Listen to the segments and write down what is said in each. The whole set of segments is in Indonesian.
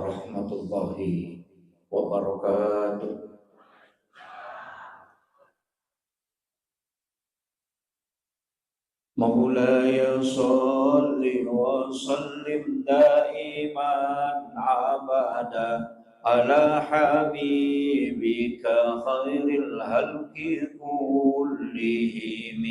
warahmatullahi wabarakatuh. Maulaya salli wa sallim daiman abada ala habibika khairil halqi kullihim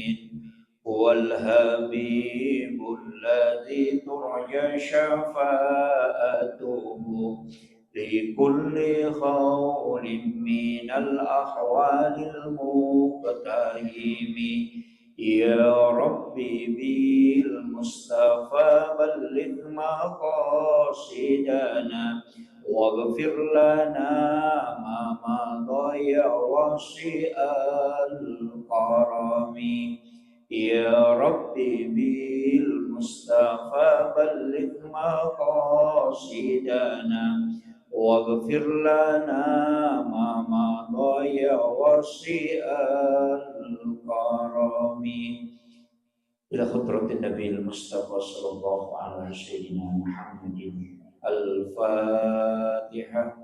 wal habibul ladzi turja syafa'atuhu li kulli khawlin minal ahwalil muqtahimi. Ya Rabbi bil Mustafa balligh maqasidana waghfir lana ma madaya wasi'al karami. Ya Rabbi bil Mustafa balligh maqasidana waghfir lana ma madaya wasi'al karami. Ila khudratin Nabi Mustafa sallallahu alaihi wasallam Muhammadin al-Fatihah.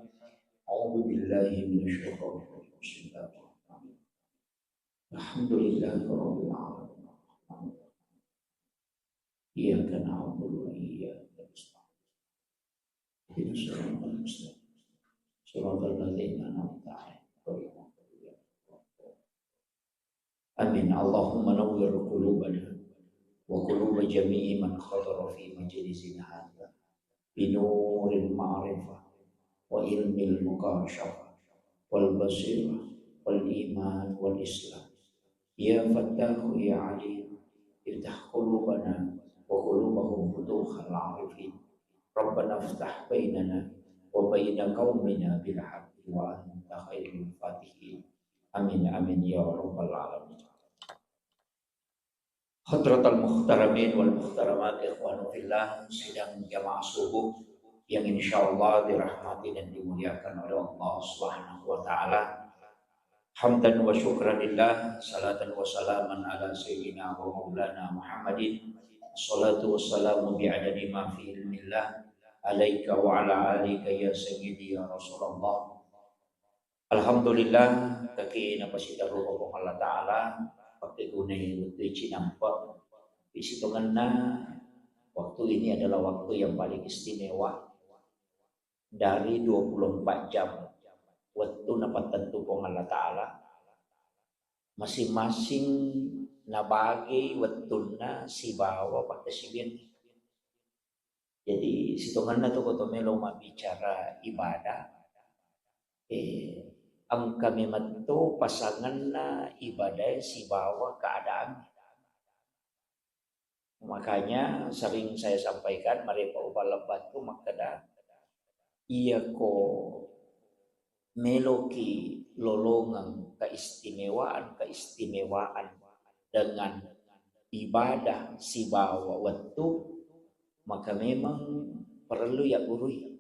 A'udzu billahi minasyaitonir rajim. Bismillahirrahmanirrahim. Alhamdulillahi rabbil alamin. Iyyaka na'budu wa iyyaka nasta'in. Ihdinas siratal mustaqim. Shiratal ladzina an'amta 'alaihim. Amin. Allahumma nawwir qulubana wa quluba jami'i man khadara fi majlisina hadza bi nuril ma'rifah wa ilmil mukashafah wal basirah wal iman wal islam. Ya Fattahu ya Alim, iftah qulubana wa qulubahum futuhal arifin. Rabbana iftah bainana wa baina qaumina bil haqqi wa anta khairul fatihin. Amin amin ya rabbal alamin. Hadratal muhtaramin wal muhtaramat ikhwanu fillah, sidang jamaah subuh yang insyaallah dirahmati dan dimuliakan oleh Allah Subhanahu wa taala. Hamdan wa syukranillah, salatan wa salaman ala sayyidina wa maulana Muhammadin. Salatu wassalamu bi'adadi ma fi ilmillah alaika wa ala alika ya sayyidi ya Rasulullah. Alhamdulillah kaki napasita rupa Allah taala waktu gunai waktu cinampak di situnganna. Waktu ini adalah waktu yang paling istimewa dari 24 jam. Waktu napat tentu pong Allah Ta'ala masing-masing nabagi waktuna si bawa pakai sibin. Jadi situnganna tu kotomelo mabicara ibadah. Ang kami matu pasangan na ibadah si bawa keadaan. Makanya sering saya sampaikan mereka ubah lebat tu makada iya ko meloki lolongan keistimewaan dengan ibadah si bawa waktu, maka memang perlu ya urui.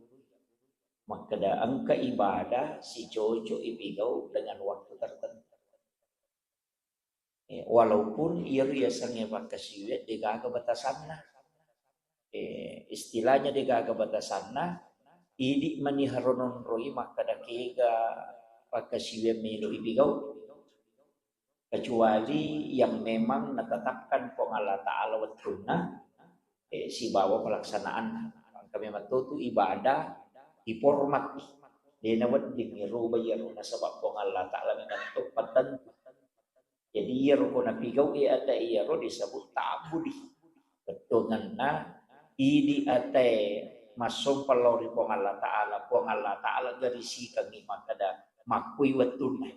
Maka da angka ibadah si coco ibigau dengan waktu tertentu. Walaupun ia riasanya bakasiwet digaga batasanna. Istilahnya digaga batasanna, idi maniharonon roi maka da kega bakasiwet melo ibigau. Kecuali yang memang natetapkan pong Allah Ta'ala waktuna si bawa pelaksanaan. Kami matutu ibadah iformat dinawat dimiru bayar na sabab pong Allah Ta'ala menentuk patan. Jadi iya ko napigaw ada iya ro disebut tabudi. Betungan na idi ate masong palori pong Allah Ta'ala garisi kami makada makuy watun na.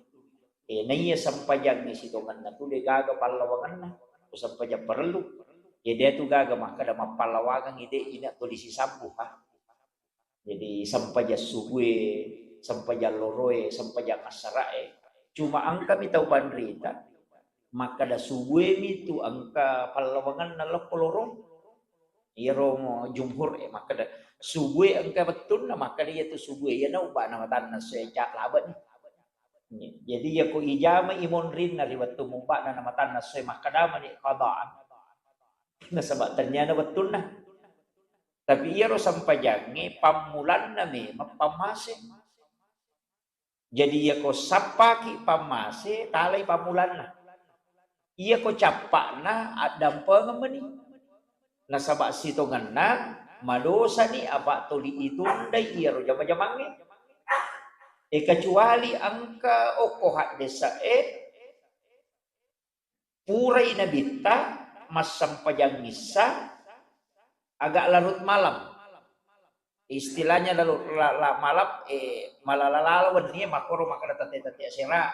Naiya sampajag ni situngan na tuloy gaga palawangan na. O sampajag perlu. Jadi itu gaga makada mapalawagan ide ina tulis si sambu ha. Jadi sampajag subuhe, sampajag loroe, sampajag asarae. Cuma angka mitau bandrita. Maka da subuhe itu angka palawangan na lapolorong. Iro mo jumhur maka da subuhe angka betul na maka dia tu subuhe ya na uba na matan na secak laban. Jadi ya ko ijama imon rin na riwat tumumpa na namatan na se maka da mani qadaan. Na sabab ternyata betul na. Tapi iya ro sampajangi pamulan na memang pamase. Jadi iya ko sapaki pamase talay pamulan na. Iya ko capak na at dampang mani. Nasaba sitongan na madosa ni apa tuli itunday iya ro jama-jamangi. Kecuali angka okohat desa puray na bita mas sampajang misa agak larut malam. Istilahnya lalu malam malalalawan niya makoro makadatate sera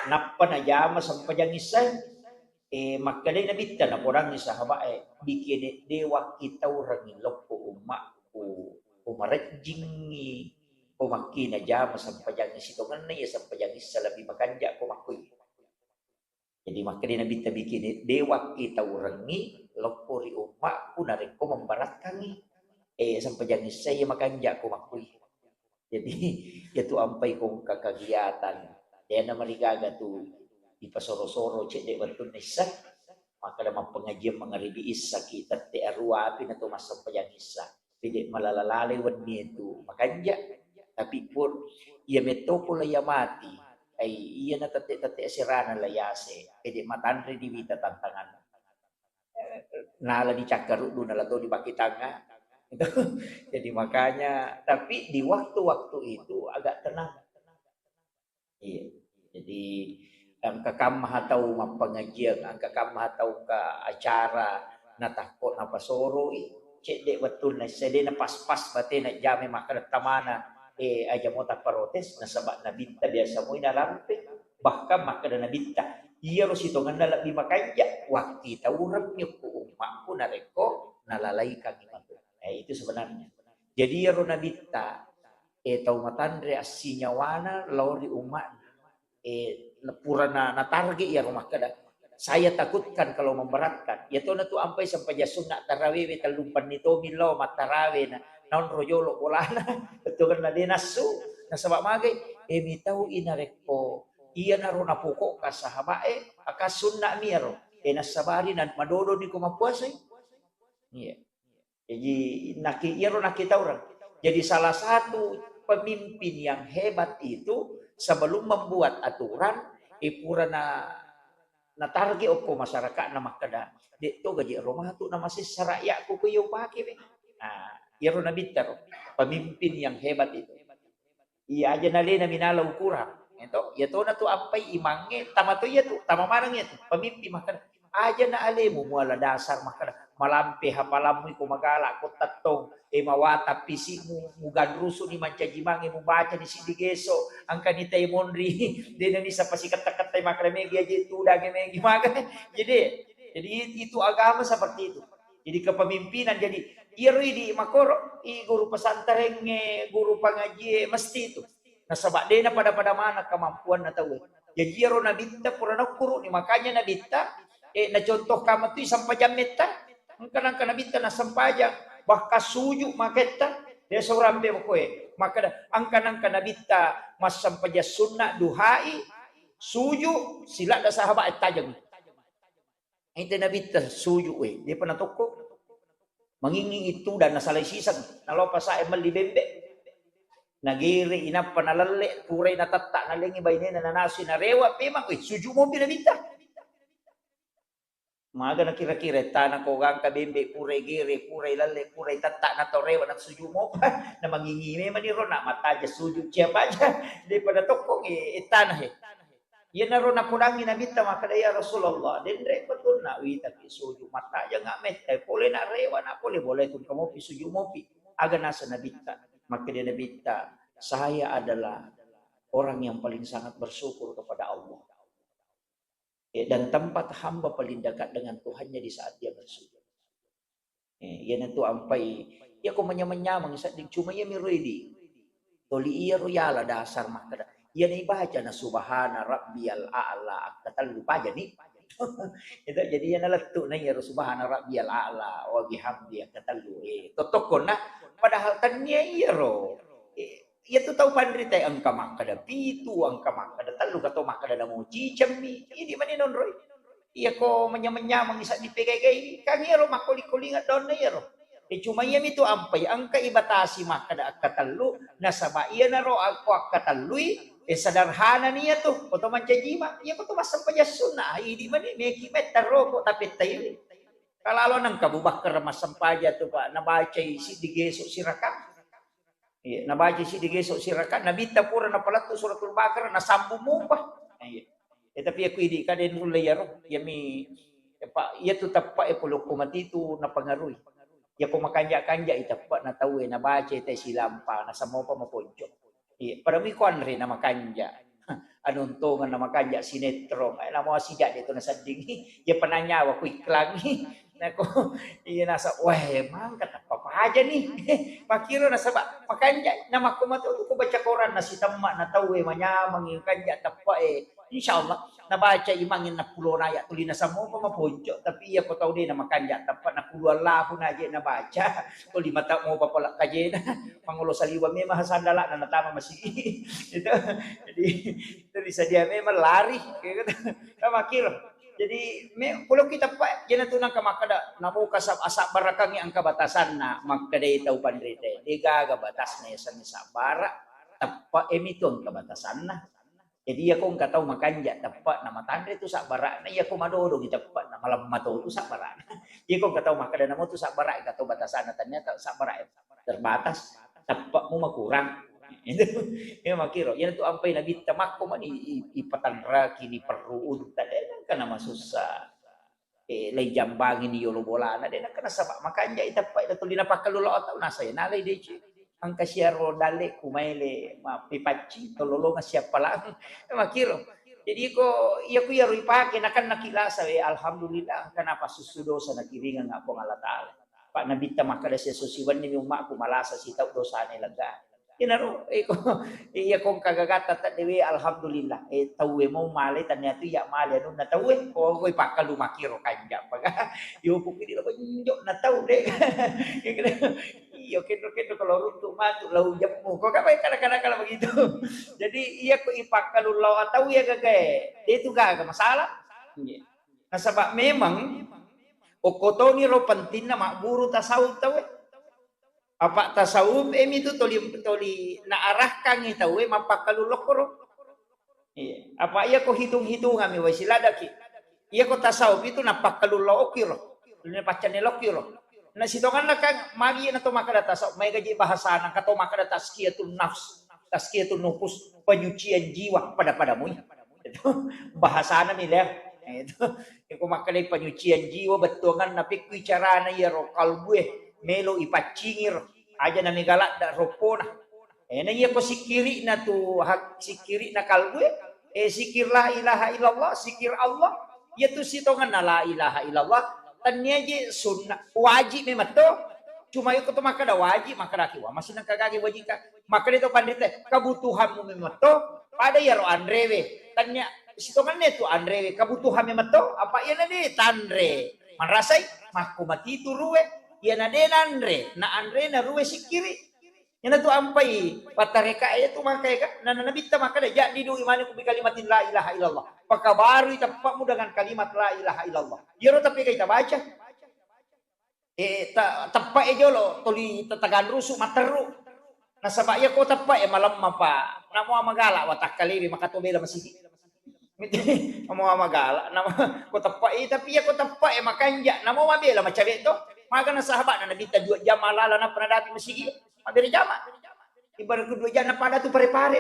nappa na jama sampajang misa makadai na bita na kurang ni sahaba bikin dewa kita orang ilok ko umak ko umarajing ko makina jama sampajang misa to ngan ya sampajang misa labi makanja ko makuy. Jadi makanya Nabi bikin dewa kita urangi lopori umat ku narik ko membarat kami sampai jangan saya makan jak ko makui. Jadi itu ampai ko kakagiatan dia nama ligaga tu di pasoro-soro cek dek betul nisa maka dalam pengajian mengaribi isa kita te aruapi na to mas sampai jangan isa tidak malalalale wani itu makan jak tapi pun ia metopula ya mati iya na tate sirana layase edi matandri di wita tantangan nala di cakar udu nala to di baki tanga itu jadi makanya tapi di waktu-waktu itu agak tenang iya jadi angka kamah atau pengajian angka kamah atau ke acara na takut na pasoro cek dek betul na sede na pas-pas bate na jame maka tamana aja mo tak protes na sabak na binta biasa mo inalampe bahkan maka na binta iya ro sitongan na labi makanja waktu tawuran nyo ko umampu na reko nalalay kami itu sebenarnya jadi iya ro na binta tau matandre asinyawana lori umat lepura na target ya rumah kada saya takutkan kalau memberatkan ya to na tu ampai sampai jasunna tarawih talumpan nito milo matarawe na non royolo bolana itu kan na dinasu na sabak magay bitaw inarekpo iya na ro na pokok ka sahaba aka sunna miro nasabari na madodo ni ko mapuasay iya jadi iya ro nakita orang jadi salah satu pemimpin yang hebat itu sebelum membuat aturan pura na target opo masyarakat na makada dito gaji rumah tu na masih saraya ko kuyo pake nah iya ro na bitaro pemimpin yang hebat itu. Iya aja nali na minala ukuran. Ito, yato na to apay imange, tama to yato, tama marang yato. Pemimpin makan aja na ale mo muala dasar makan malampe hapalam mo kumagala ko tattong mawata pisi mo mugadruso ni mancajimangi mo baca ni sidigeso ang kanita monri din ni sa pasikat-kat tay makremegi aja itu daging maga. Jadi itu agama seperti itu. Jadi kepemimpinan jadi iri di makoro guru pesantren guru pangaji mesti itu nasabak dena pada mana kemampuan na tahu jadi iro na binta pura na kuru ni makanya na binta na contoh kama tu sampai jam meta kanang kana binta na sampajang bahkan suju maketa dia seorang be ko maka ang kanang kana binta mas sampaja sunna duhai suju sila da sahabat tajam itu na binta suju dia pernah toko manginging itu dan nasalay sisag nalopa sa emal di bembe nagiri ina panalalle puray natatta nalingi bayne na nanasi na rewa pemang suju mo binabita maga na kira-kira tanang ko gang kabembe puray giri puray lalle puray tatta na to rewa na suju mo na mangingime maniro na mataja suju siapa aja di pada tokong itanah yan na ron na punangin na bita makadaya Rasulullah. Den betul na wita pisuju mata aja nggak mete. Boleh na rewa na boleh tuh kamu pisuju mopi. Aga nasa na bita. Maka dia na bita. Saya adalah orang yang paling sangat bersyukur kepada Allah. Dan tempat hamba paling dekat dengan Tuhannya di saat dia bersyukur. Yan itu ampai. Ya kau menyamang saat cuma ya miridi. Toli iya royala dasar makada. Yan ibaca na subhana rabbiyal a'la katal lupa jadi itu jadi yan naletu na ya subhana rabbiyal a'la wa bihamdi katal lu totokon na padahal tanya iya ro ya tu tahu pandrita angka makada pitu angka makada talu kato makada na mo cicami ini man non roy iya ko menyamang isa di PKK kang iya ro makuli-kulingat don na iya ro Cuma iya itu ampai angka ibatasi maka da katalu nasaba iya na ro ako katalui sederhana niya tuh oto manjajima iya ko to masampaya sunnah idi man meki metaro ko tapit tayo kalalo nang kabubak keramas sampaja tuh pak nabaca si digeso sirakan iya nabaca si digeso sirakan nabita pura na palatu suratul bakar nasambu mo pa iya tapi aku idi kaden ulay yaro yami pak iya tuh tappa pulo kumatitu na pangaruy ya kumakanja-kanja itapat na tawe na baca ite silampa na samo pa maponjo. Para mi kon rin na makanja. Anuntungan na makanja sinetro. Ay namo siga dito na sanding. Ya pananyawa ko iklang. Nako, iya nasa wah emang kata papa aja nih. Pakiro na saba makanja na makumato ko baca koran na si tamma na tawe manyamang kanja tappa insyaallah nabaca imangin na pulo na ya tuli na sa mo maponjo tapi iya ko taw din na makanya tapat na puluhan lapo na je nabaca tuli mata mo pa pala kaje na pangulo saliwa may mahasandala na natama masigi itu jadi itu bisa dia memang lari kayak gitu sama kilo jadi kalau kita pak jangan tunang ka makada namo kasab asap barakang ang kabatasan na magkada itaw pandrite diga batas na sa bara tappa emiton kabatasan na jadi aku nggak tahu makanya tepat nama tandre itu sak barak. Nah, ya aku madodo gitu tepat nama malam mato itu sak barak. Ya aku nggak tahu makanya nama itu sak barak, nggak tahu batasan. Ternyata sak barak terbatas. Tepat mu kurang. Itu ya makiro. Ya itu ampai nabi temak ko man ipatan raki ni perlu tadi kan nama susah. Lay jambangin ni yolo bola na din kana sabak makanya itapat itu lina pakalulo atau nasa ya nalay deci. Ang kasyero dale kumaile mapipachi tololo nga siya pala makiro jadi ko iya ko yaro ipake nakan nakilasa alhamdulillah kenapa susudo sa nakiringan nga po ng Allah Ta'ala pa nabita makada siya susiwan ni yung maku malasa si tao dosa nilaga kinaro ko iya kong kagagata ta dewe alhamdulillah tawe mo mali tanya tu ya mali ano na tawe ko ipakalu makiro kanya pag yo po kini ko na taw de iyo kendo kalau runtuh matu lau jamu kok apa kadang-kadang begitu jadi iya ko ipakalu lau atau ya gagay dia itu gak masalah nah sebab memang okotoni ro penting na makburu tasawuf tawe apa tasawuf itu toli naarahkan itawe mapakalu lokoro apa iya ko hitung-hitungan mi wasiladaki iya ko tasawuf itu napakalu lokiro ini pacane lokiro na sitongan na kang magi na to makadata sa may gaji bahasa na kato makadata taskiyatul nafs taskiyatul nufus penyucian jiwa pada mo itu bahasa na nila itu kung makalay penyucian jiwa betungan na pikwi cara na yero kalbue melo ipacingir aja na migalat da ropona na iya ko sikiri na to sikiri na kalbue sikir la ilaha illallah sikir Allah ya to sitongan na la ilaha illallah tanya je sunnah wajib memang to cuma itu to maka ada wajib maka rakiwa masih nang kagagi wajib ka maka itu pandite kebutuhanmu memang to pada ya ro andrewe tanya sitongan itu andrewe kebutuhan memang to apa ya nade tandre marasai maku mati tu ruwe ya nade andre na andre na ruwe sikiri yana tu ampai patareka itu makai ka na nabita maka da jadi do imani ku bi kalimatin la ilaha illallah pakabaru itapakmu dengan kalimat la ilaha illallah yero tapi kita baca tepak jolo tuli tatagan rusuk materu nasaba ya ko tepak malam mapa namo magala watak kalibi makatubela masigi namo magala namo ko tepak tapi ya ko tepak makanja namo mabela macabe to maka na sahabat na nabita 2 jam malala na pranadapi masigi mabere jama ibarat ko 2 jam na pada tu pare-pare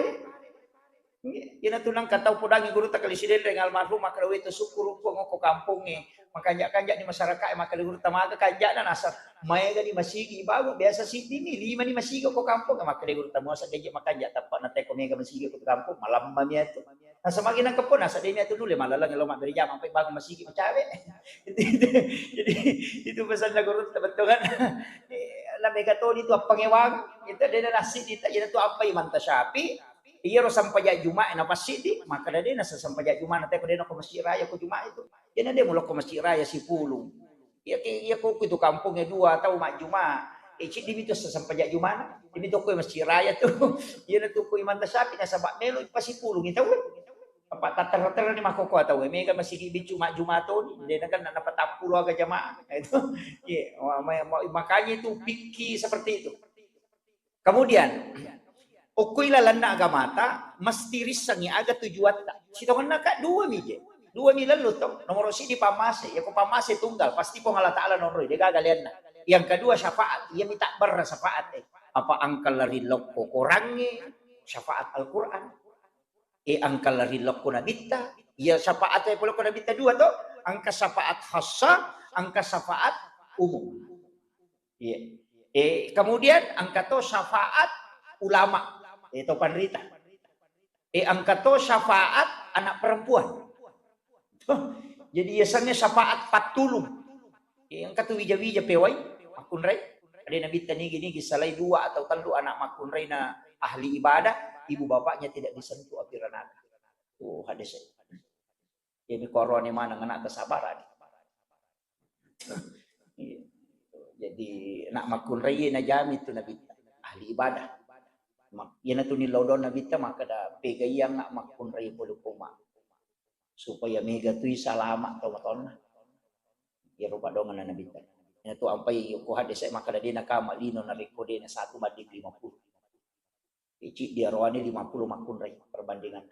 ina tunang kataw pudangi guru takalisiden dengan almarhum makarawi itu syukur po ngoko kampung makanya di masyarakat makali guru tamaga kanja na nasa mayaga di masigi bago biasa siti ni 5 ni masigi ko kampung makali guru tamo sa gaji makanya tapak na teko mega masigi ko kampung malam mamia itu nasa magi nang kapon nasa demi itu dulu malalang lo mak dari jam sampai bago masigi macabe jadi itu pesan na guru tabetungan la megatoni itu apa ngewang itu dia nasi itu itu apa iman tasyapi iya ro sampaya Jumat na pasidi maka dade na sa sampaya Jumat na teko deno ko masjid raya ko Jumat itu yan na mo ko masjid raya si Pulong iya ko itu kampungnya 2 tahu mak Jumat cik di itu sa sampaya Jumat di itu ko masjid raya tu iya na tu ko iman tasapi na sabak melo pa si Pulong ito Apa tatar-tatar ni makoko atau may kan masih di Jumato ni dia kan dapat 40 agak jamaah itu ya, makanya itu pikir seperti itu. Kemudian ukui lalanda agamata mesti risangi aga tujuan tak sito kan nak dua mije dua mila lu to nomor si di pamase ya ko pamase tunggal pasti ko Allah taala nomor dia gagalian na yang kedua syafaat ia minta bersyafaat apa angkal lari lokko korangi syafaat Al-Quran angkal lari lokko nabita ia syafaat ay pulo ko nabita dua to angka syafaat khassa angka syafaat umum iya kemudian angka to syafaat ulama itu panrita. Angkat to syafaat anak perempuan. Jadi biasanya syafaat patulung. Angkat to wija-wija pewai makunrai. Ada nabi tani gini gisalai dua atau telu anak makunrai na ahli ibadah, ibu bapaknya tidak disentuh api neraka. Tuh hadis. Ini korone mana ngena kesabaran. Jadi nak makunrai na jami itu nabi ahli ibadah. Yana tu ni lodon na bita maka da pegayang nak makun ray polo kuma supaya mega tu salama to maton ya rupa dongan na bita yana tu ampai ko hadis maka da dina kama lino na rekode na 1 banding 50 ici dia roane 50 makun ray perbandingan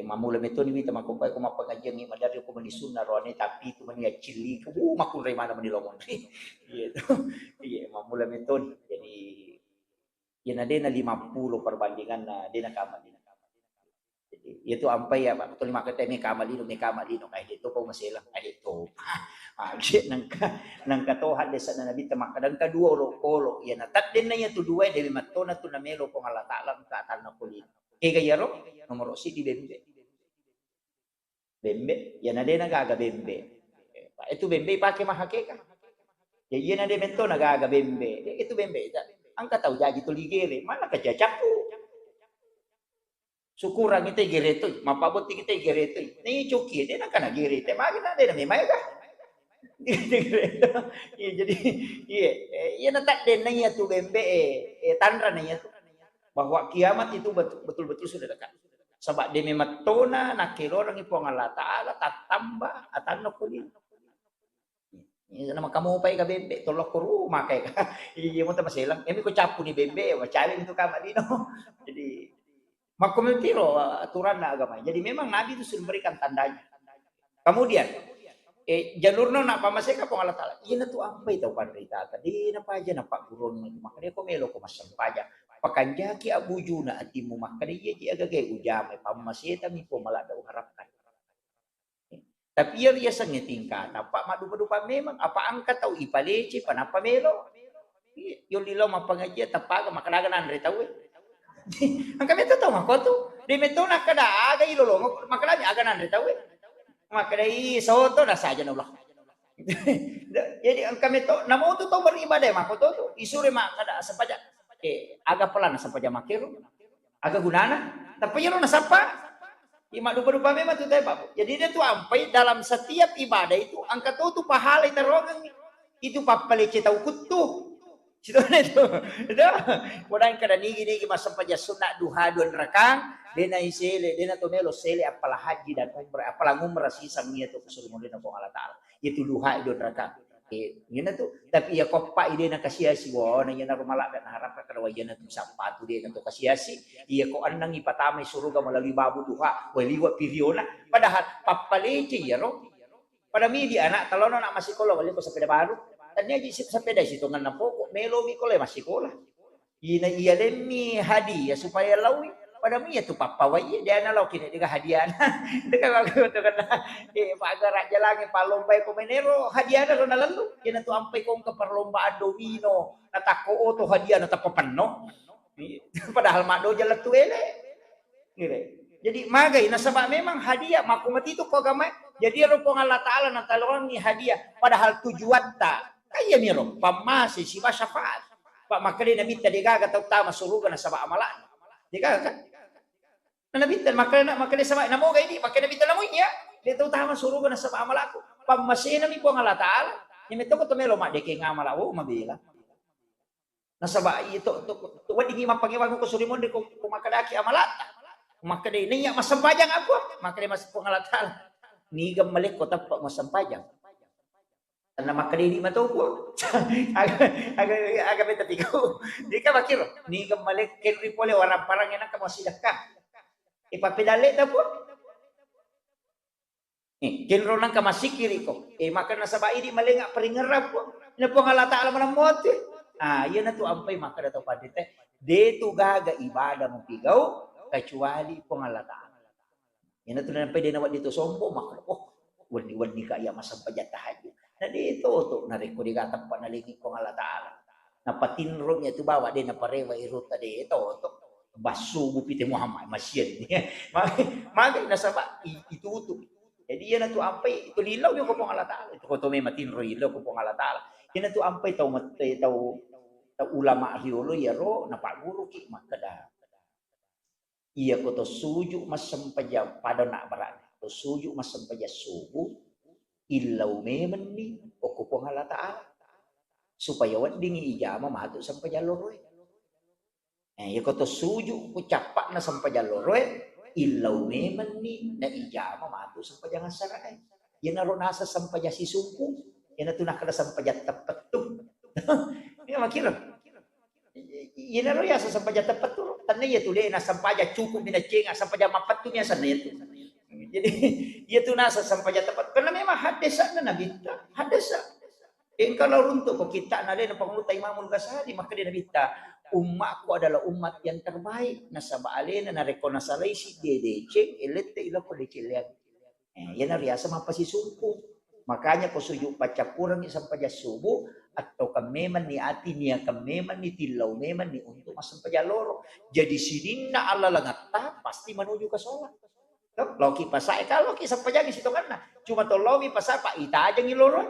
mamula meto ni bita makumpai ko mapangajian ni madari ko mani sunna roane tapi tu mani cili ko makun ray mana mani lomon iya mamula meto jadi yana dena 50 perbandingan na dena kamalino. Jadi itu ampai ya Pak. Betul makata may kamalino kay dito po masilang ay dito. Agit nang katohan desa na nabita makadang kadua lo yana tat din na yan tuduay demi matona to na melo kung Allah Taala ka tal na kulin. Gayaro nomor si di bembe. Bembe yana dena gaga bembe. Itu bembe pake mahakeka. Yana de mento nagaga bembe. Itu bembe. Angka tahu jadi tu ligere mana kejajaku syukuran kita gereto mapabot kita gereto ni coki dia nak kena gereto magi na dia memang ka jadi iya natak den na tu bembe tandra na tu bahwa kiamat itu betul-betul sudah dekat sebab dia memang tona nakelo orang ipo Allah Taala tatamba atano kulin nama kamu pai ka bembe tolok ko rumah kay ka iya mo ta masilang emi ko chapu ni bembe macari itu kama dino jadi makomentiro aturan na agama jadi memang nabi itu sudah memberikan tandanya kemudian jalurno nak pamaseka po Allah Taala iya na tu ampai tau panrita tadi na paja na pak gurun maka dia ko melo ko masam paja pakanjaki abujuna atimu maka dia ji agagay ujame pamaseta mi po malada harapkan. Tapi ia biasanya tingkat. Apa madu-madu memang apa angkat tahu ipaleci panapa melo. Yung lilo mapangaji tapaga makalagan andre tahu. Angka meto tahu mako tu. Di meto nakada aga ilolo makalami aga andre tahu. Makadai soto na saja na Allah. Jadi angka meto namo tu tahu beribadah mako tu isure makada sapaja. Aga pelan sapaja makero. Aga gunana. Tapi yo na sapa. Ima dupa-dupa memang tu Pak. Jadi dia tu ampai dalam setiap ibadah itu angkat tu pahala terongang itu papale cetau kutu. Situ itu. Wadang kada nigi masam paja sunat duha 2 rakang dena isele dena to melo sele apalah haji dan umrah apalah umrah sisang niya to kusul mo dena ko Allah Taala. Itu duha 2 rakang. Yun na to. Tapi ya koppa ide na kasiyasi wo na yan na rumala na harap ka karawa yan na to sampatu de na to kasiyasi. Iya ko anang ipatamay suruga malagi babu duha waliwa piriona padahal papalece yaro. Pada mi di anak talono na masikola wali ko sa peda baru. Tanya di sa peda situ ngan na poko melo mi ko le masikola. Ina iya lemmi hadiah supaya lawi pada mi ya tu papawai dia na law kini diga hadiah. Deka bago to kana pagara jalange palombay ko menero hadiah na ron lalu. Yan tu ampay kong ka perlombaan domino natako to hadiah na tapapanno. Padahal mado jalan tu ele. Jadi magay nasaba memang hadiah makumati itu ko gamay. Jadi ro po Allah Taala na talon ni hadiah padahal tujuan ta kaya miro pamasi si syafaat. Pak makali nabi tadi gaga tau tama suruga na saba amalan. Diga kan? Nanabitan makali sama namo ga ini makali nabitan mo niya. Dito tama suruga na saba amalaku. Pamasi na mi po Allah Taala. Ni meto ko tumelo ma de kay ngamala o mabila. Nasaba ito wadi gi mapangiwan ko surimon de ko makadaki amalata. Maka dia ini ya mas sempajang aku. Maka dia masuk pengalatan. Ni gamalik ko tapak mas sempajang. Karena maka dia di mata ko. Agak beta tigo. Di ka makiro. Ni gamalik kenri pole orang parang yang ka mosidakka. Ipapidali ta po. Kenro nang ka masikiri ko. Maka nasa bai di malinga peringerap po. Na pangalata alam ng mote. Yan na to ampay maka dato padite. Deto gaga ibadah mo pigaw kecuali pengalataan. Yan na to na pwede na dito sombo maka wadi kaya masampajat tahajud. Na dito to nareko di gatap pa naligi pengalataan. Na patinro niya to bawa din na parewa iruta dito to. Basu bupite Muhammad masjid. Magay nasa ba ituto. Jadi yan na to ampay ito lilaw yung ko pengalataan. Ito ko to may matinro ilaw ko pengalataan. Yan na to ampay tau ulama hiolo yaro na paguru ki makada iya ko to suju mas sampaja pada nak barat to suju mas sampaja subuh illau memen ni o ko pangala taala supaya wad dingi ijama matu sampaja loroy iya ko to suju ko capak na sampaja loroy illau memen ni na ijama matu sampaja ngasaray yan naro nasa sampaja si sumpu yan na tunakada sampaja tapetum ya makira Ina ro ya sampaja tepat tu. Tanne ya tu le na sampaja cukup bina cenga sampaja mapat tu nya sana itu. Jadi ya tu nasa sampaja tepat karena memang hadisa na nabita. Hadisa. Kalau runtuh kok kita na le na panguta Imamul Ghazali maka dia nabita. Umatku adalah umat yang terbaik. Nasaba alena na rekonasa laisi dia decek elete ila ko decelian. Ya na riasa mapasi sumpu. Makanya ko sujuk baca kurang sampaja subuh atau kameman ni ati niya kameman ni tilaw meman ni untuk masampaya loro. Jadi sidinna ala langata pasti menuju ke sholat. Loki pasai kalau ki sampaya di situ kan cuma to lomi pasai pak ita aja ngiloro.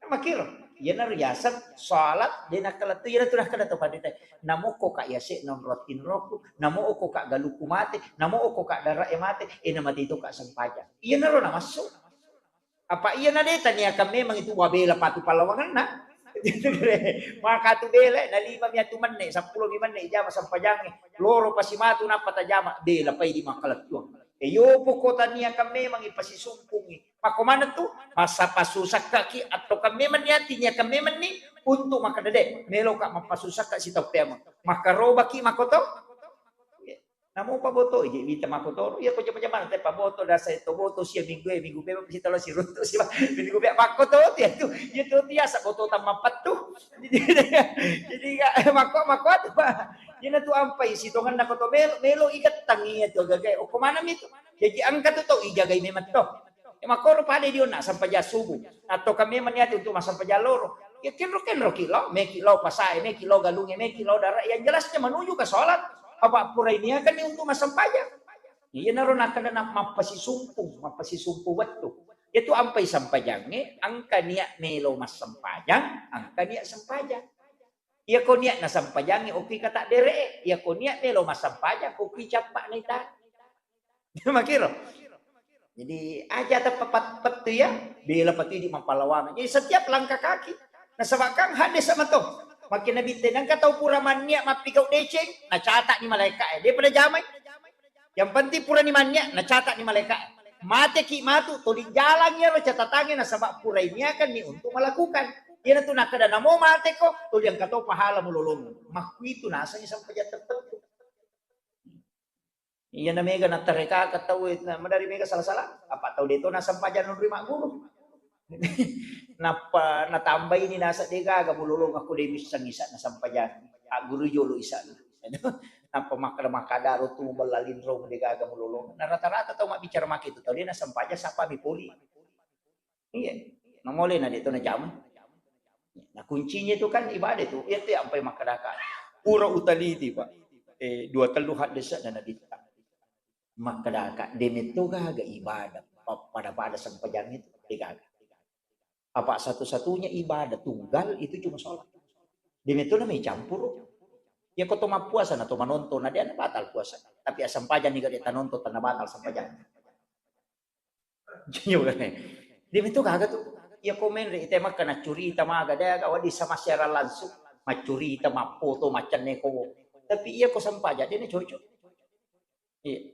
Makiro. Ya na riasan sholat dia nak kelatu ya tu dah kada to padite. Namo ko ka yase nomrot inroku, namo ko ka galuku mate, namo ko ka dara emate, mati itu ka sampaya. Iya na ro na masuk. Apa iya na deta niya kami memang itu wabela patu palawangan na. Maka tu bela na 5 manne 10 manne jama sampajangi loro pasimatu na patajama bela pa di makalatuang. Yo pokota niya kami memang ipasisumpungi. Pakomana tu masa pasusak kaki atau kami maniati niya kami mani untuk makadade melo ka mapasusak ka si topema. Makaroba ki makoto namo paboto ije vita makoto ya ko jama-jama te paboto dasa ito boto siya minggu beba pisi talo si ruto siya minggu beba makoto dia tu dia sa boto tamapat tu jadi mako pa yana tu ampai si tongan na koto melo ikat tangi to gagay o kumana mito jadi angkat to ijagay memat to makoro pa dio na sampai subuh atau kami maniati untuk sampai loro ya kilo kilo pasai kilo galunge kilo darah yang jelasnya menuju ke sholat apa pura ini kan untuk masampaya. Iya naron akan na mapasisumpu waktu. Itu ampai sampajangnya, angka niya melo masampajang, angka niya sampajang. Iya ko niya na sampajangnya, okay kata dere. Iya ko niya melo masampajang, okay capak na ita. Makiro. Jadi aja tepat tu ya, bila pati di mampalawangan. Jadi setiap langkah kaki, nasabakang hadis sama to. Makin nabitin ang kataw puraman niya mapigaw deceng nacatak ni malaikat dia pada jamay yang penting pura ni mannya nacatak ni malaikat mate ki matu tuling jalan niya catatangin na sabak puray niya kan ni untuk melakukan yan na nakada na mo mate ko tuling kataw pahala mululong makwito nasa niya sampai tertentu yan na mega natareka kataw na madari mega salah-salah apa tahu dito nasa pajan ng rima guru natambay ni nasa dega gamululong ako di misang isa na sampayan guru yolo isa napa makadaro tu balalin ro dega gamululong na rata-rata taw mabicara makito taw di na sampaja sapa bipuli iya namole na dito na jam na kuncinya itu kan ibadah itu sampai makadaka pura utaliti pak 2 teluhat desa na nadita makadaka demito gaga ibadah pada sampajan itu degaga apa satu-satunya ibadah tunggal itu cuma sholat. Demi itu namanya campur. Ya kau toma puasa atau menonton, nah dia batal puasa. Tapi asam pajan nih dia nonton tanah batal sampajan. Demi itu kagak tuh. Ya komen itu mah kena curi tamaga dia kau di sama secara langsung macuri tama foto macan neko. Tapi iya kau sampajan dia cocok. Iya.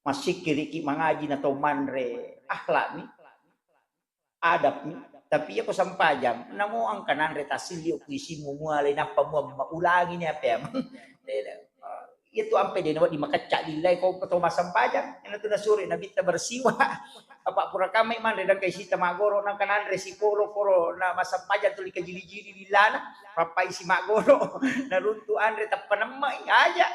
masih kiriki mangaji na to manre akhlak ni adab ni tapi ako sampajang namo ang kanan retasilyo kuisi mo mualay na pamuam maulangi ni apa itu ampe din di makacak dilay ko to masampajang ina to nasuri na bita bersiwa apa pura kamay man redang kay sita magoro nang kanan resipolo poro na masampajang tuli ka jili-jili dilana papay si magoro naruntuan re tapanamay aja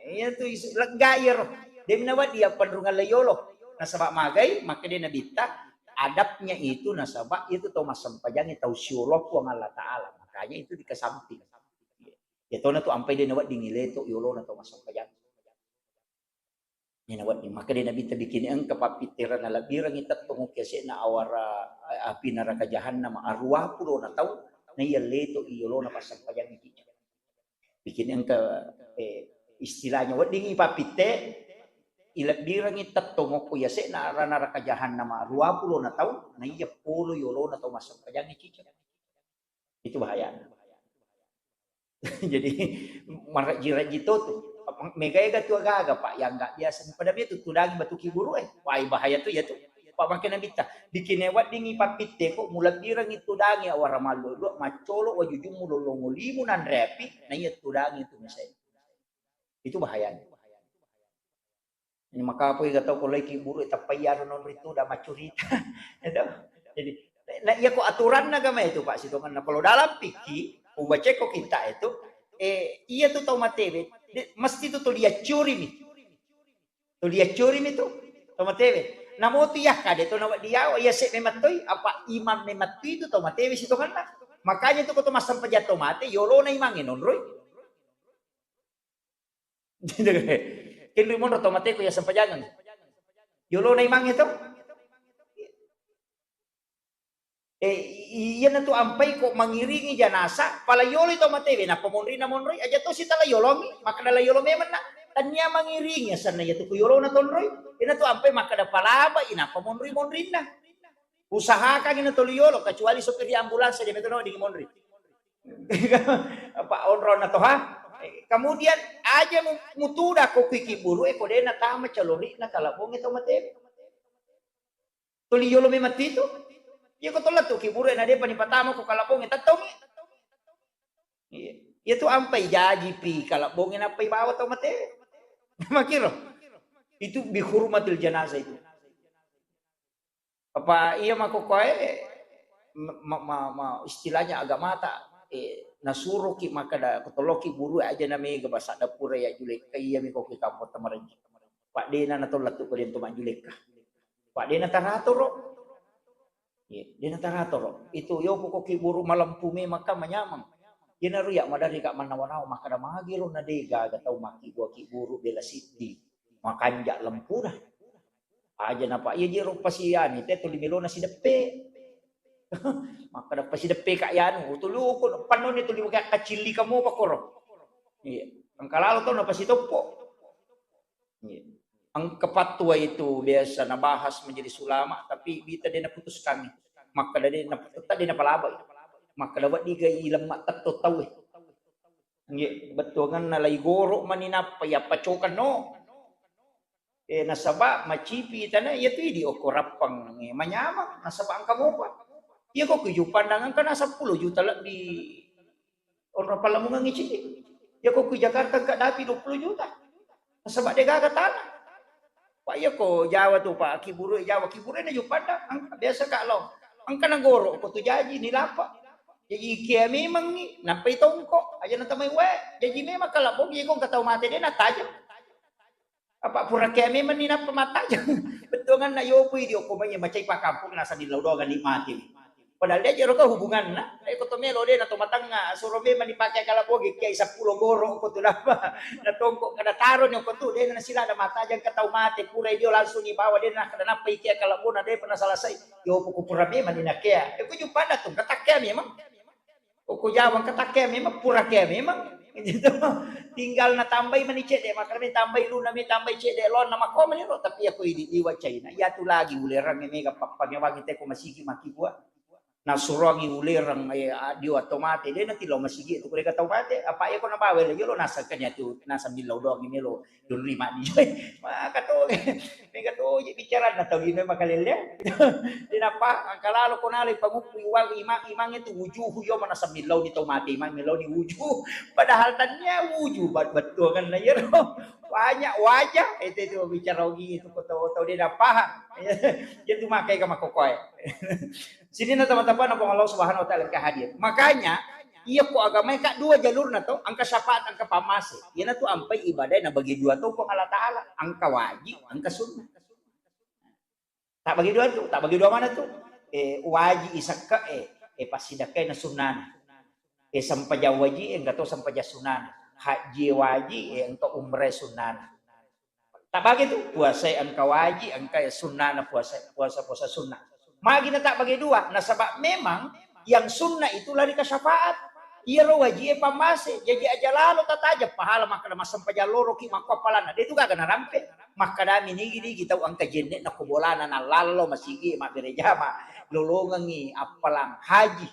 itu legayero dem nawad dia penrungan layolo nasaba magay maka dia nabita adabnya itu nasaba itu to masampajang tau syulok wa Allah taala makanya itu dikesamping. Ya to na to ampay din nawat dingileto yolo na to masampayang. Ni nawat ni maka din nabita bikin ang kapapitiran na labirang itat tungo kasi na awara api neraka jahannam arwah pulo na taw na yaleto yolo na masampayang iki. Bikin ang istilahnya wat dingi papite ilabirang itat tungo kasi na neraka jahannam arwah pulo na taw na iya pulo yolo na to masampayang iki. Itu bahaya. Jadi maraji-raji itu tuh megaya tu agak pak yang enggak biasa pada dia tuh tudang batu kiburu wah bahaya tuh ya tuh pak makin nabita bikin lewat dingi papite kok mulat dirang itu dangi awara malu lu macolo wajujung mulu longolimu nan repi nah iya tudang itu misalnya itu bahaya ini maka apa yang tahu kalau kiburu tapayar non itu udah macurita jadi nah iya kok aturan agama itu pak sitongan nah kalau dalam pikir baca kok kita itu iya tuh tau matebe mesti tuh dia curi mi tuh dia curi mi tuh tau matebe namo tuh ya kade tuh nawat dia ya se mematoi apa imam mematoi itu tau matebe situ kan makanya tuh kau masam pejato mate yolo na imangin onroy kin rimon tau mate ko ya sampajangan yolo na imang itu iya na to ampay ko mangiringi janasa pala yolo ito matebe na pamonri na monroy aja to si tala yolomi maka na yolomi man na tanya mangiringi sana ya to yolo na tonroy ina to ampay maka da palaba ina pamonri monri na usahakan ina to yolo kecuali sopir di ambulans dia metono di monri apa onro na to ha kemudian aja mutuda ko kikiburu ko de na tama calori na kalabong ito matebe to yolomi matito. Ya ko tolat tu kiburu na dia panipatama ko kalabong itatong. Iya tu ampay jaji pi kalabong na pay bawa to mate. Makiro. Itu bihurmatil janazah itu. Apa iya makokoy istilahnya agama ta nasuro ki makada kotoloki buru aja na me gabasa dapura ya julek kay mi ko ki kamot tamaran. Pak dena na tolat tu ko den to manjulek ka. Pak dena taratoro dia natarator itu yo pokok kiburu malam pume maka menyamang dia naruya madari kak manawanau maka da magiro na dega gatau maki gua kiburu bela siti makanja lempura aja napa iya jero pasian ite to limilona si depe maka da pasi depe kak yanu tulu ko panon itu limo kak kacili kamu pakoro iya angkalalo to na pasi topo iya ang kepatuwa itu biasa nabahas menjadi sulama tapi kita dia putuskan maka dia tak dia palabay maka dapat diga ilemak tatto taw betul kan nalay goro maninap ya pacokan no nasaba macipi tanah ya tu di okorapang manyama nasaba ang kamu pa iya ko kuju pandangan kan 10 juta lah di orang Palamungan ngicili ya ko ku Jakarta ka dapi 20 juta nasaba dia gaga tanah Pak ya ko Jawa tuh Pak kiburu Jawa kiburu na yung pandang biasa kalau ang kanagoro ko to jaji nilapa jadi kia memang ni napay tongko aja na tamay we jadi memang kalabog iya kong kataw mati din natajam apa pura kia memang ni napa matajam betul kan na yopoy di ko manya macay pa kampung nasa dilawdogan ni mati padahal dia jero ka hubungan na ko to melo din na tumatang nga surobe man ipakya kalabog kay 10 goro ko to lapa natongko kada taron yung ko to din na sila na matajang kataw mati pura dio langsung ibawa din na kada napay kaya kalabog na din panasalasay yo ko pura be man inakya ko yung pada to katakya memang ko jawang katakya memang pura kaya memang gitu tinggal na tambay man ice de makarami tambay luna mi tambay ce de lon na mako man tapi ako idiwa China ya tu lagi ulerang mega pagpagawag ite ko masiki makibua nasurangi ulirang di otomate dia nanti lo masigi itu mereka tahu mate apa ya ko na bawel yo lo nasa kanya tu nasa milaw do gini lo lima di maka to mereka to bicara na tahu gini makalilya dinapa angkalalo ko nali pagupi wal imang itu wujuh yo mana sa milaw di tomate imang milaw di wujuh padahal tanya wujuh betul kan na yero banyak wajah itu bicara gitu ko tahu dia paham itu makai ka makokoy. Sini na teman-teman apa Allah Subhanahu wa taala hadir. Makanya iya ko agama ka dua jalur na to, angka syafaat angka pamase. Iya na to ampai ibadah na bagi dua to ko Allah taala, angka wajib, angka sunnah. Tak bagi dua tu, tak bagi dua mana tu? Wajib isakka pasidakay na sunnah. Sampaja wajib enggak to sampaja sunnah. Haji wajib untuk umrah sunnah. Tak bagi tu puasa angka wajib, angka sunnah na puasa sunnah. Magi na tak bagi dua. Nah sebab memang yang sunnah itu lari ke syafaat. Ia wajib pamase. Jadi aja lalu tataja pahala maka masam pajaloro ki makapalana. Dia tu gak kena rampe. Maka dami ni kita angka jenek na kubolana na lalo masigi mak gereja mak lolongangi apalang haji.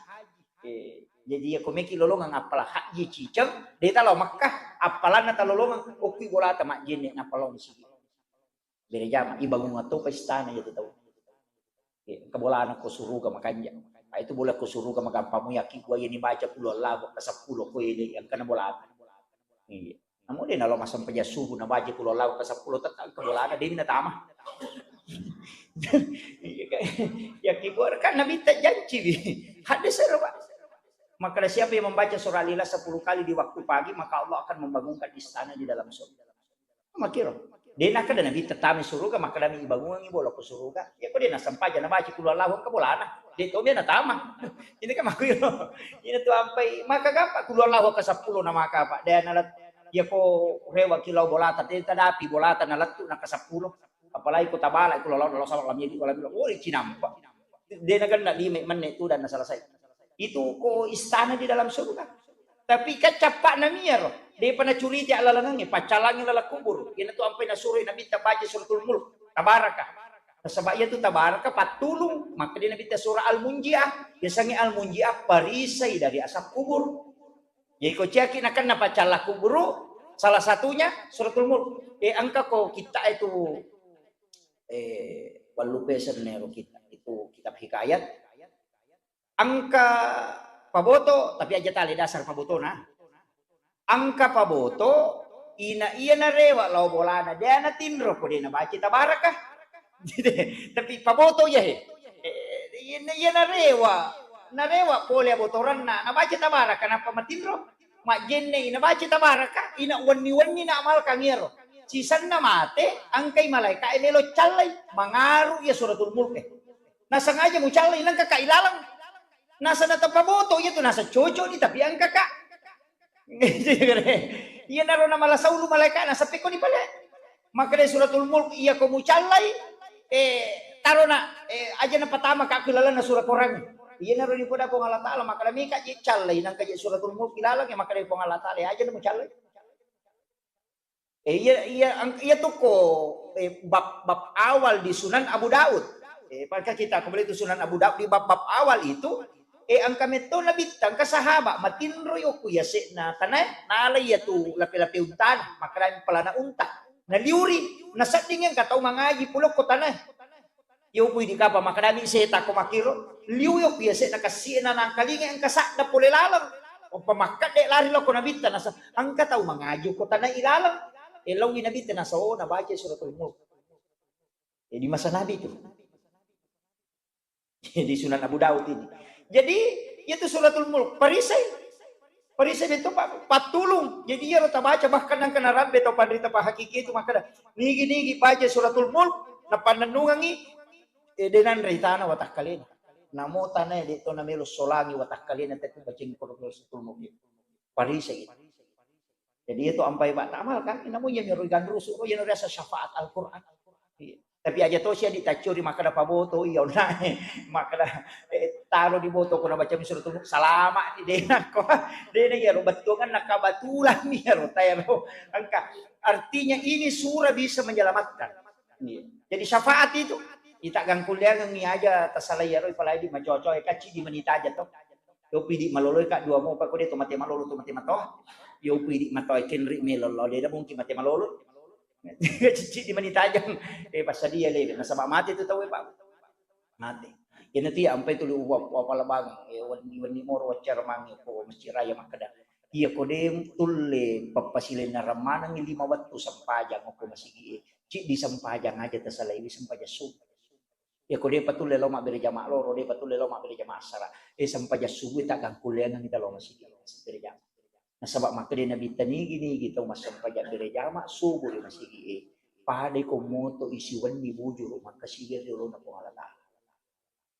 Jadi aku meki lolongang apalah haji cicang. Dia tahu Makkah apalan na talolongang oki bolata mak jenek na palong masigi. Gereja mak ibangun atau pesta na itu tahu. Kebolaan aku suruh ke makanya. Itu boleh aku suruh ke magampamu yaki gua ini baca puluh Allah ke 10 ko ini yang kena bolaan. Iya. Namun dia kalau masam peja subuh na baca puluh Allah ke 10 tetap kebolaan dia minta tamah. Yaki gua kan Nabi tak janji. Hadis serupa. Maka siapa yang membaca surah Al-Ikhlas 10 kali di waktu pagi maka Allah akan membangunkan istana di dalam surga. Makiro. Dia nak kada nabi tetami suruga maka dami ibangungi bola ko suruga ya ko dia na sampaja na baci kulo Allah ka bolana dia to dia na tama ini kan makiro ini tu ampai maka gapa kulo Allah ka 10 na maka pak dia na ya ko rewa kilo bolata dia tadapi bolata na latu na ka 10 apalagi ko tabala kulo Allah sama lamnya di kolam oh cinampa dia na kan di menit tu dan selesai itu ko istana di dalam surga tapi kacapak namanya dia pernah curi dia lalangannya pacalangi lala kubur ini tuh sampai nasuri Nabi baca suratul mulk tabaraka sebab itu tabaraka patulung maka dia Nabi surah al-munjiah biasanya al-munjiah parisai dari asap kubur jadi kau cek akan napa calah kubur salah satunya suratul mulk angka kau kita itu walupe senero kita itu kitab hikayat angka paboto tapi aja tali dasar paboto na angka paboto ina iya na rewa lau bolana dia na tinro ko dia na baca tabaraka tapi paboto ya iya na rewa pole botoran na baca tabaraka kenapa matinro mak jenne ina baca tabaraka ina wani na amal kangiro sisan na mate angkay malaika melo chalay mangaru ya suratul mulk nasa ngaja mo chalay lang kakailalang nasa natapaboto itu nasa coco ni tapi ang kakak iya naroon na malasaw lumalaka nasa piko ni pala maka dari suratul mulk iya ko mucalay taro na aja na patama kakilala na surat orang iya naroon ni po na po nga latala maka dari ka chalay nang kaya suratul mulk kilala nga maka dari po nga latala aja na mucalay iya to ko bab awal di Sunan Abu Daud pagka kita kembali itu Sunan Abu Daud di bab awal itu ang kami to nabitang kasahaba matinro yo kuya se na tanay nalay tu lapi-lapi untan makarami pala na unta naliuri nasading yang kataw mangaji pulok ko tanay yo puy di ka pa makarami seta ko makiro liu yo kuya se nakasina na kalinga ang kasak na pulelalang o pamakat de lari lo ko nabita nasa ang kataw mangaji ko tanay ilalang elaw inabita na so na baca suratul mulk di masa nabi itu di Sunan Abu Daud ini. Jadi itu suratul mulk parisai itu patulung. Jadi ya rota baca bahkan nang kena rabbe atau pandita pa hakiki itu maka nigi baca suratul mulk na pananungangi denan ritana watak kalina. Namo tanay dito na melo solangi watak kalina tet bacing suratul mulk. Parisai. Jadi itu ampai ba tamal kan inamunya meru gandrusu oh yan rasa syafaat Al-Qur'an. Tapi aja to siya ditacuri maka da paboto iyo na maka da taro di boto ko na baca suratul mulk salama di dena ko dena ya betungan nakabatulan ni ro tayo angka artinya ini surah bisa menyelamatkan jadi syafaat itu Ita gang kuliah ngi aja tasalayaro ipalay di macocoy kaci di manita aja to. Yo pidi maloloy ka dua mo pa ko dito mate malolo to mate mato. Yo pidi matoy kenri melolo de da mungkin mate malolo. Cici di manita aja. Pas dia le nasaba mati to tawe pa. Mati. Yan ti ampay tulo uwap palabang wani moro wacar mangi ko masjid raya makada. Iya ko dem tulle papasilin na ramanang lima wattu sampajang ko masigi. Ci di sampajang aja tasalay di sampaja su. Ya ko de patulle lo mabere jama loro de patulle lo mabere jama asara sampaja subuh tak gang kuliah nang kita lo masigi bere jama na sabab makde na bitani gini gitu mas sampaja bere jama subuh di masigi pade ko moto isi wani bujur maka sige lo na pengalala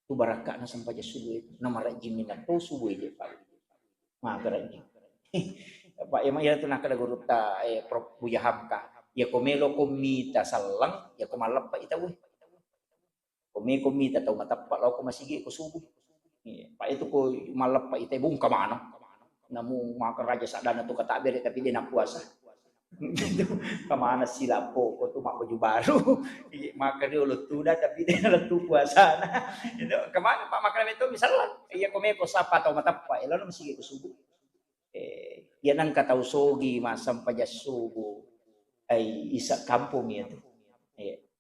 tu baraka na sampaja subuh na marajin na to subuh je pa ma garajin pak emang ya tu nak kada guru ta Prof Buya Hamka ya komelo komita salang ya komalap pa itaw Kumi tahu mata pak lau ko masigi ko subuh. Pak itu ko malap pak ite bung kamana. Namu makan raja sadana tu kata bere tapi dia nak puasa. Kamana sila po ko tu mak baju baru. Makan dia ulut tuda tapi dia letu puasa. Itu kemana pak makan itu misalnya iya kome ko sapa tahu mata pak lalu masigi ko subuh. Dia nang kata usogi masam pajas subuh. Isa kampung itu.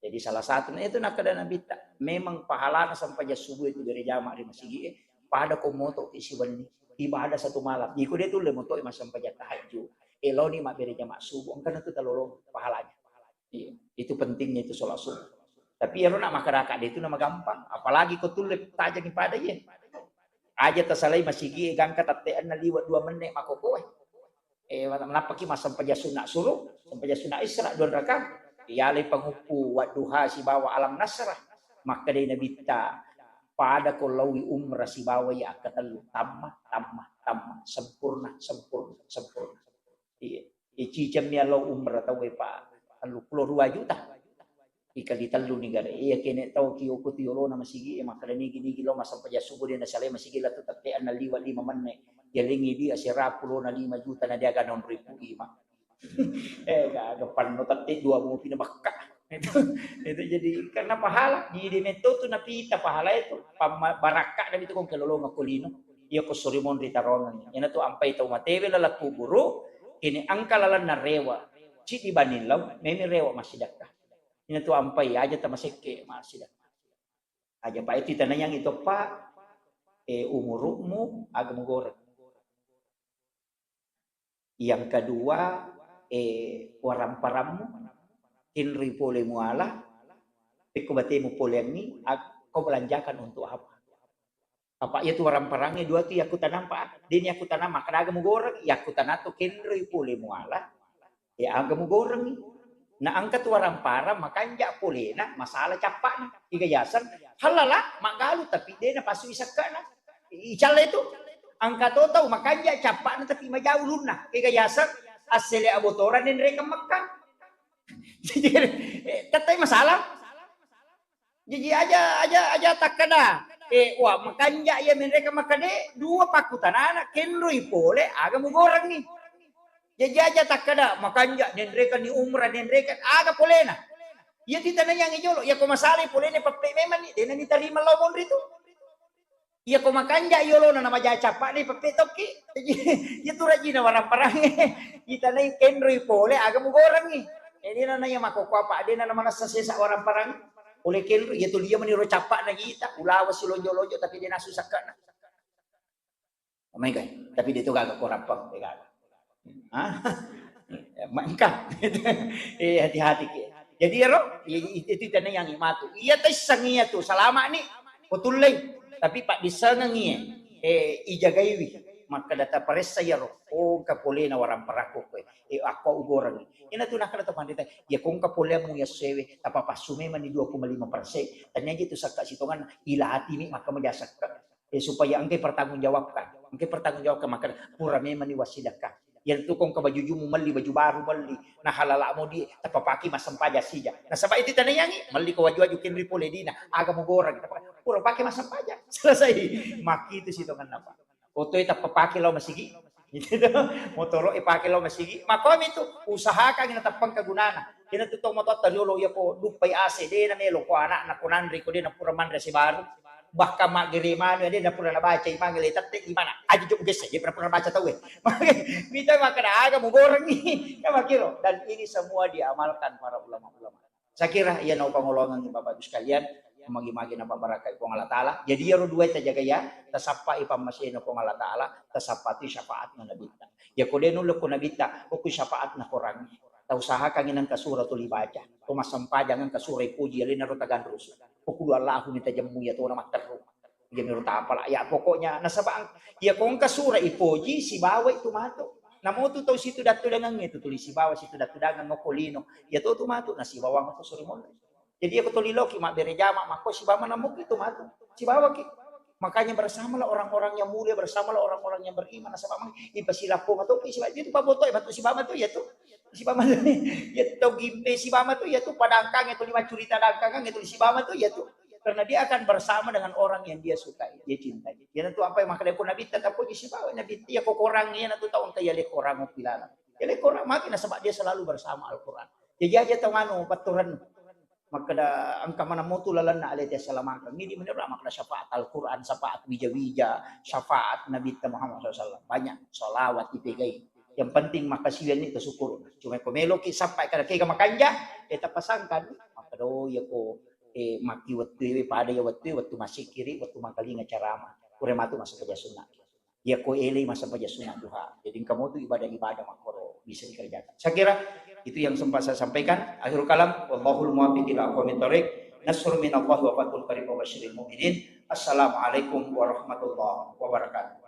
Jadi salah satunya itu nak kada nabita. Memang pahala sampai jas subuh itu dari jamaah di masjid. Pada komoto isi bani ibadah satu malam. Jika dia tu lemoto mas sampai jas tahajud. Elo ni mak dari jamaah subuh. Karena itu terlalu pahalanya. Itu pentingnya itu sholat subuh. Tapi elo nak masyarakat itu nama gampang. Apalagi kau tu lep tajam ibadah ya. Aja tersalai masjid gangkat tatean na liwat 2 menit mako kowe. Kenapa ki mas sampai jas sunat suruh, sampai jas sunat isra 2 rakaat. Iyalay pangupu waduha si bawa alam nasrah maka day nabita pada ko lawi umrah si bawa ya katalu tamma sempurna cicam niya law umrah tawe pa alu 2 juta ikali talu ni gare iya kene taw kiyo ko tiyolo na masigi maka ni gini lo masampaya subo din na sale masigi la tutatean na liwa 5 manne yalingi di asira 5 juta na dia ganon ribu ima depan notate 2 mau pinabakka itu jadi karena pahala di metodo na pita pahala itu baraka na itu kung kalolo nga kulino iya ko sorimon ritaronan yan to ampay taw matewe lalaku guru ini angkalalan na rewa ci di banilaw may rewa masidaka yan to ampay aja ta masike masidaka aja pa itu tanayang ito pa umurumu agam goreng yang kedua waram-parammu kinri pole muala pikubatemu polemi kau belanjakan untuk apa itu waram-parangnya 2 tu aku tanam pak dini aku tanam makan agak goreng ya aku tanam tu kinri pole muala ya agak goreng na angkat waram-param makanja pole na masalah capak na igayasan halala magalu tapi dia na pasu isaka na icala itu angkat tahu makanja capak na tapi majauh na igayasan asli abotoran dan mereka makan. Jadi katanya masalah. Jadi aja tak kena. Wah makan ya mereka makan 2 pakutan anak kenroi pole agak goreng nih. Jadi aja tak kena makan ya dan mereka ni umrah dan mereka agak pole na. Ya kita nanya yang ijolo ya kau masalah pole ne pape memang nih dan ni terima lawon itu. Iya ko makanja yolo na nama capak ni papetoki. Ya tu rajina warang parang. Kita na yung kenroy pole aga mo gorang ni. Ini na yung makukuha pa din na naman sa warang parang. Ule kenroy ya tu dia meniro capak na kita. Ulawas si lonjo-lonjo tapi dia nasusaka na. Oh my God. Tapi dito gagak korapang. Mangka. Hati-hati. Jadi itu tanah yang imatu. Iya tayo sangiya tu. Salama ni. Putulay. Tapi pak disangangi ijagaywi maka data paresa yaro o kapole na warang parako ko ako ugorang ina tu nakala to pandita ya kung kapole mo ya sewe tapapasume man ni 2,5% tanya gitu sakka sitongan ilahati ni maka majasak ka supaya angke pertanggungjawabkan maka purame man ni wasidaka yan tu kung kabaju mo mali baju baru mali na halala mo di tapapaki masampaja sija na sabay iti tanayangi mali ko waju kinri pole dina aga mo gorang puro pakai masampaja selesai maki itu sitongan apa oto ita papaki law masigi Gitu motoro ipake lo masigi. Makom itu usahakan ginatapang kagunana. Kinatutong motot taliolo ya ko dupay ase de na melo ko anak na kunandri ko din na pura mandre si baru. Baka magirimano din na pura na baca imang ilitat di mana. Aji juk gese, di pura baca tahu eh. Kita makan aga mo goreng ni. Kamakiro dan ini semua diamalkan para ulama-ulama. Saya kira ia no pangolongan ni Bapak Ibu sekalian magi-magi na pabarakai ko Allah Ta'ala. Jadi ya dua ita jaga ya, tasapa ipamasino ko Allah Ta'ala, tasapati syafaat na nabita. Ya ko denu lo ko nabita, ko syafaat na korang. Tausaha kanginan kasuratul ibadah. Kumasampa jangan kasurai puji alin na rotagan rusu. Kukudu Allah minta jamu ya to na magtaru. Ya meron tapala. Ya pokoknya nasabang ya kung kasura ipuji si bawa itu mato. Namoto to situ datu dengan itu tulis si bawa situ datu dengan ngokolino. Ya to tumato na si bawa mo to surimon. Jadi aku toliloki mak berejama mako si bawa namuk itu mato. Si bawa ki. Makanya bersamalah orang-orang yang mulia, bersamalah orang-orang yang beriman. Nasabang ipasilapo mato si bawa itu paboto mato si bawa to ya to. Si bawa to ya to gimpe si bawa to ya to padangkang itu 5 cerita dangkang itu si bawa to ya to. Karena dia akan bersama dengan orang yang dia sukai, dia cintai. Dia tentu apa yang makanya pun Nabi tetap puji si bawa Nabi dia kok orangnya nanti tahun kaya lek orang pilana. Ya lek orang makin sebab dia selalu bersama Al-Qur'an. Jadi aja tawano paturan makada angka mana mutu lalan na alit salamaka. Ngidi bener makada syafaat Al-Qur'an, syafaat wija-wija, syafaat Nabi Muhammad SAW. Banyak salawat dipegai. Yang penting makasihan itu syukur. Cuma komelo ki sampai kada kaya makanja kita pasangkan makado ya ko maki waktu pada ya waktu masih kiri waktu makalinga carama kurematu masa saja sunnah ya ko ele masa saja sunnah duha jadi kamu tuh ibadah makoro bisa dikerjakan saya kira itu yang sempat saya sampaikan akhirul kalam wallahul muwaffiq ila aqwamit thoriq nasrun minallahi wa fathul qarib wa basyiril mu'minin assalamualaikum warahmatullahi wabarakatuh.